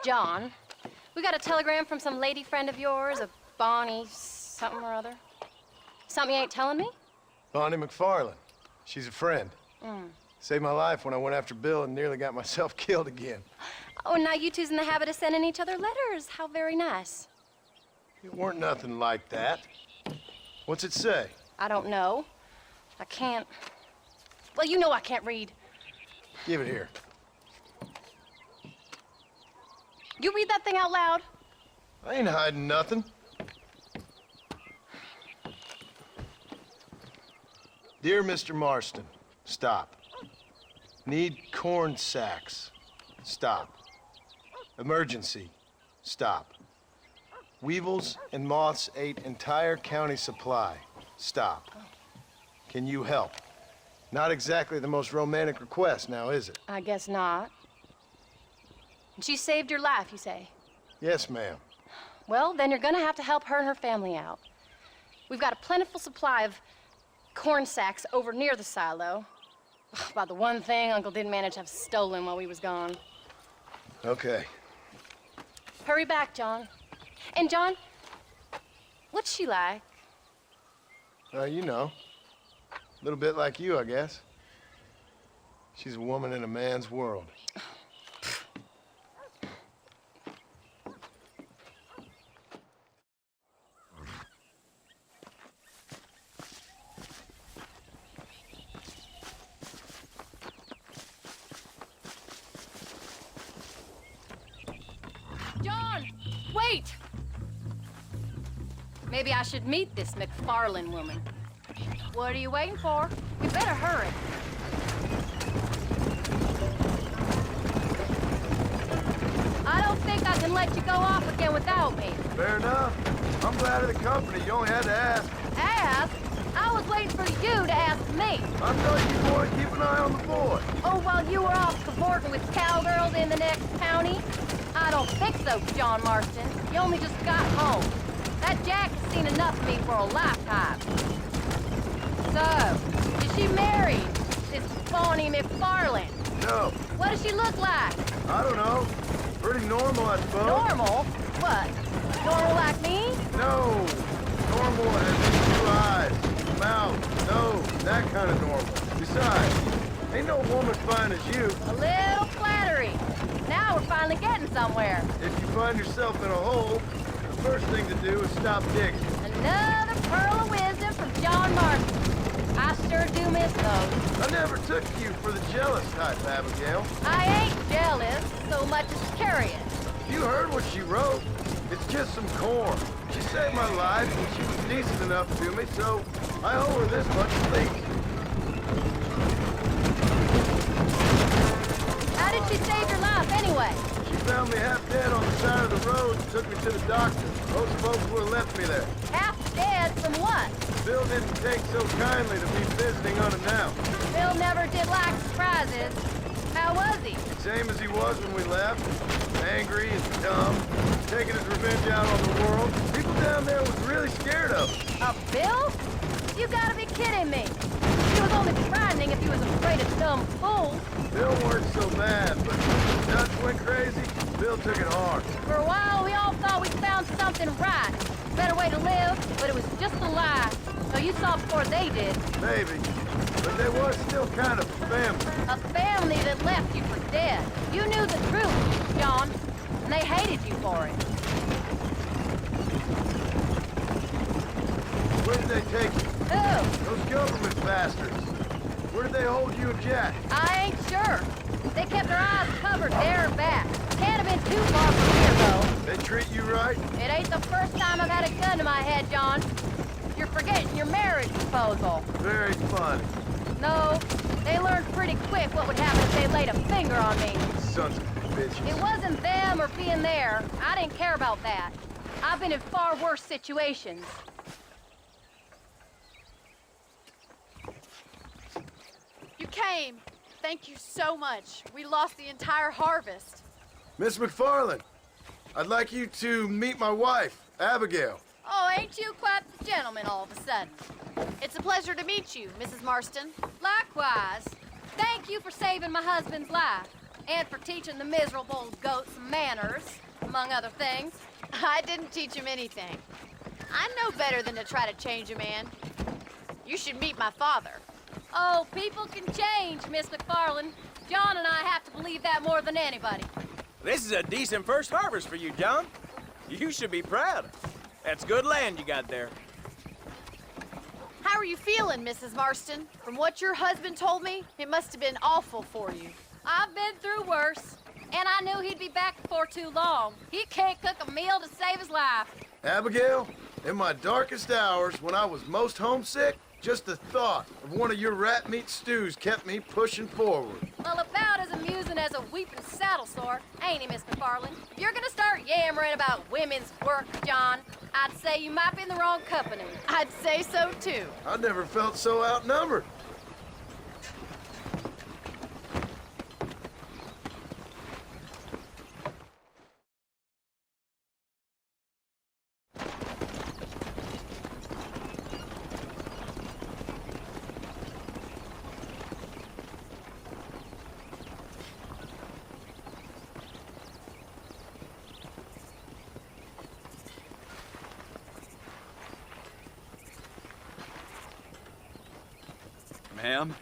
John. We got a telegram from some lady friend of yours, a Bonnie something or other. Something you ain't telling me? Bonnie McFarland. She's a friend. Saved my life when I went after Bill and nearly got myself killed again. Oh, now you two's in the habit of sending each other letters. How very nice. It weren't nothing like that. What's it say? I don't know. I can't... Well, you know I can't read. Give it here. You read that thing out loud? I ain't hiding nothing. Dear Mr. Marston, stop. Need corn sacks. Stop. Emergency. Stop. Weevils and moths ate entire county supply. Stop. Can you help? Not exactly the most romantic request now, is it? I guess not. And she saved your life, you say? Yes, ma'am. Well, then you're gonna have to help her and her family out. We've got a plentiful supply of corn sacks over near the silo. About the one thing Uncle didn't manage to have stolen while we was gone. Okay. Hurry back, John. And John, what's she like? You know. A little bit like you, I guess. She's a woman in a man's world. John, wait! Maybe I should meet this McFarland woman. What are you waiting for? You better hurry. I don't think I can let you go off again without me. Fair enough. I'm glad of the company. You only had to ask. Ask? I was waiting for you to ask me. I thought you wanted to keep an eye on the boy. Oh, while you were off cavorting with cowgirls in the next county? I don't think so, John Marston. You only just got home. That Jack has seen enough of me for a lifetime. So, is she married? This Bonnie McFarland? No. What does she look like? I don't know. Pretty normal, I suppose. Normal? What? Normal like me? No. Normal as in 2 eyes, mouth, nose, that kind of normal. Besides, ain't no woman fine as you. A little flattery. Now we're finally getting somewhere. If you find yourself in a hole, the first thing to do is stop digging. Another pearl of wisdom from John Marston. I sure do miss those. I never took you for the jealous type, Abigail. I ain't jealous so much as curious. You heard what she wrote. It's just some corn. She saved my life, and she was decent enough to me, so I owe her this much at least. How did she save your life anyway? She found me half dead on the side of the road and took me to the doctor. Most folks would have left me there. Half dead from what? Bill didn't take so kindly to me visiting unannounced. Bill never did like surprises. How was he? Same as he was when we left. Angry and dumb. Taking his revenge out on the world. People down there was really scared of him. Of Bill? You gotta be kidding me. He was only frightening if he was afraid of dumb fools. Bill weren't so bad, but when Dutch went crazy, Bill took it hard. For a while, we all thought we found something right. Better way to live, but it was just a lie. So you saw before they did. Maybe. But they was still kind of family. A family that left you for dead. You knew the truth, John, and they hated you for it. Where did they take you? Who? Those government bastards. Where did they hold you and Jack? I ain't sure. They kept their eyes covered there and back. Can't have been too far from here, though. They treat you right? It ain't the first time I've had a gun to my head, John. You're forgetting your marriage proposal. Very funny. No, they learned pretty quick what would happen if they laid a finger on me. Sons of bitches. It wasn't them or being there. I didn't care about that. I've been in far worse situations. You came. Thank you so much. We lost the entire harvest. Miss McFarland, I'd like you to meet my wife, Abigail. Oh, ain't you quite the gentleman all of a sudden? It's a pleasure to meet you, Mrs. Marston. Likewise. Thank you for saving my husband's life. And for teaching the miserable goats manners, among other things. I didn't teach him anything. I know better than to try to change a man. You should meet my father. Oh, people can change, Miss McFarland. John and I have to believe that more than anybody. This is a decent first harvest for you, John. You should be proud. That's good land you got there. How are you feeling, Mrs. Marston? From what your husband told me, it must have been awful for you. I've been through worse, and I knew he'd be back before too long. He can't cook a meal to save his life. Abigail, in my darkest hours, when I was most homesick, just the thought of one of your rat meat stews kept me pushing forward. Well, about as amusing as a weeping saddle sore, ain't he, Miss McFarland? If you're gonna start yammering about women's work, John, I'd say you might be in the wrong company. I'd say so, too. I never felt so outnumbered. Ma'am?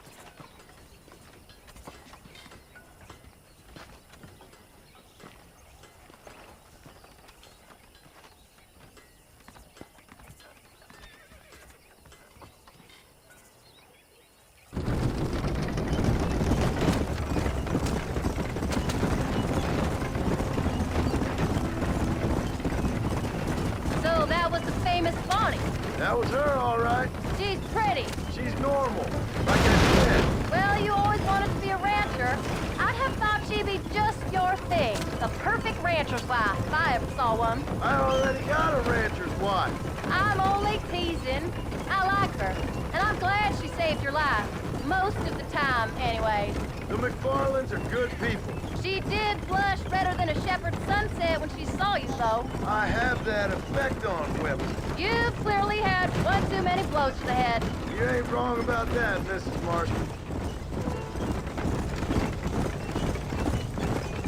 So that was the famous Bonnie. That was her, all right. She's pretty. She's normal, like I said. Well, you always wanted to be a rancher. I'd have thought she'd be just your thing. The perfect rancher's wife, if I ever saw one. I already got a rancher's wife. I'm only teasing. I like her, and I'm glad she saved your life. Most of the time, anyways. The McFarlands are good people. She did blush redder than a shepherd's sunset when she saw you, though. I have that effect on women. You've clearly had one too many blows to the head. You ain't wrong about that, Mrs. Marston.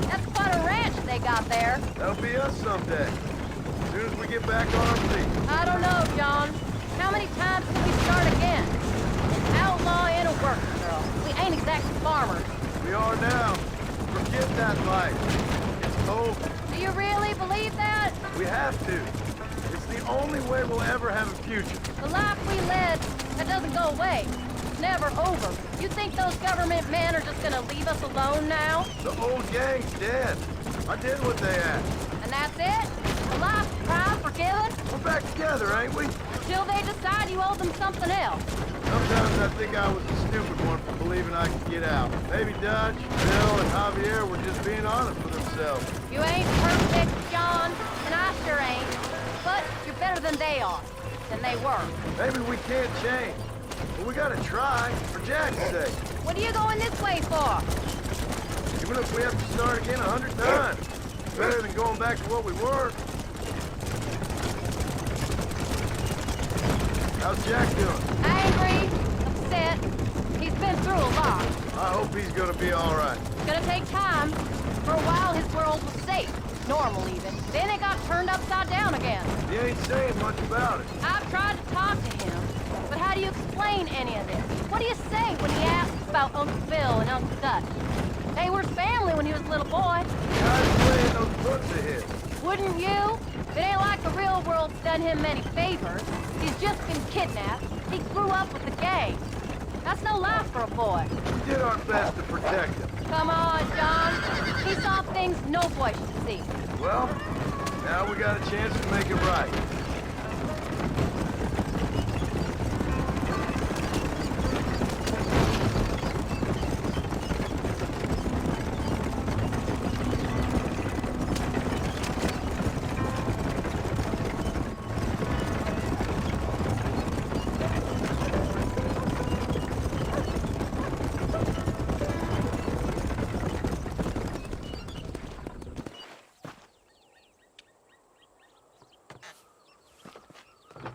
That's quite a ranch they got there. That'll be us someday. As soon as we get back on our feet. I don't know, John. How many times can we start again? An outlaw and a worker girl. We ain't exactly farmers. We are now. Forget that life. It's over. Do you really believe that? We have to. It's the only way we'll ever have a future. The life we led, that doesn't go away. It's never over. You think those government men are just gonna leave us alone now? The old gang's dead. I did what they asked. And that's it? A life crime forgiven? We're back together, ain't we? Until they decide you owe them something else. Sometimes I think I was the stupid one for believing I could get out. Maybe Dutch, Bill, and Javier were just being honest with themselves. You ain't perfect, John, and I sure ain't. But you're better than they are, than they were. Maybe we can't change. But we gotta try, for Jack's sake. What are you going this way for? Even if we have to start again 100 times. Better than going back to what we were. How's Jack doing? Angry, upset. He's been through a lot. I hope he's gonna be all right. It's gonna take time. For a while, his world was safe. Normal, even. Then it got turned upside down again. He ain't saying much about it. I've tried to talk to him. But how do you explain any of this? What do you say when he asks about Uncle Bill and Uncle Dutch? They were family when he was a little boy. How's he playing those books of his? Wouldn't you? It ain't like the real world's done him many favors. He's just been kidnapped. He grew up with the gang. That's no life for a boy. We did our best to protect him. Come on, John. He saw things no boy should see. Well, now we got a chance to make it right.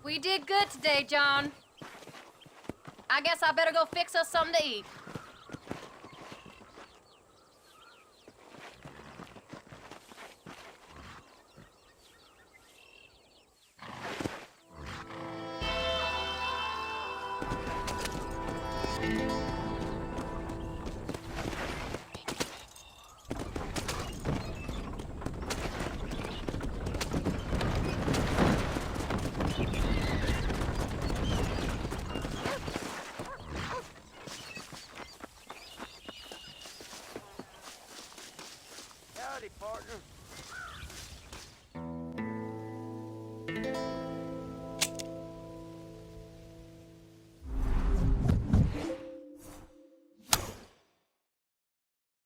We did good today, John. I guess I better go fix us something to eat. Howdy, partner.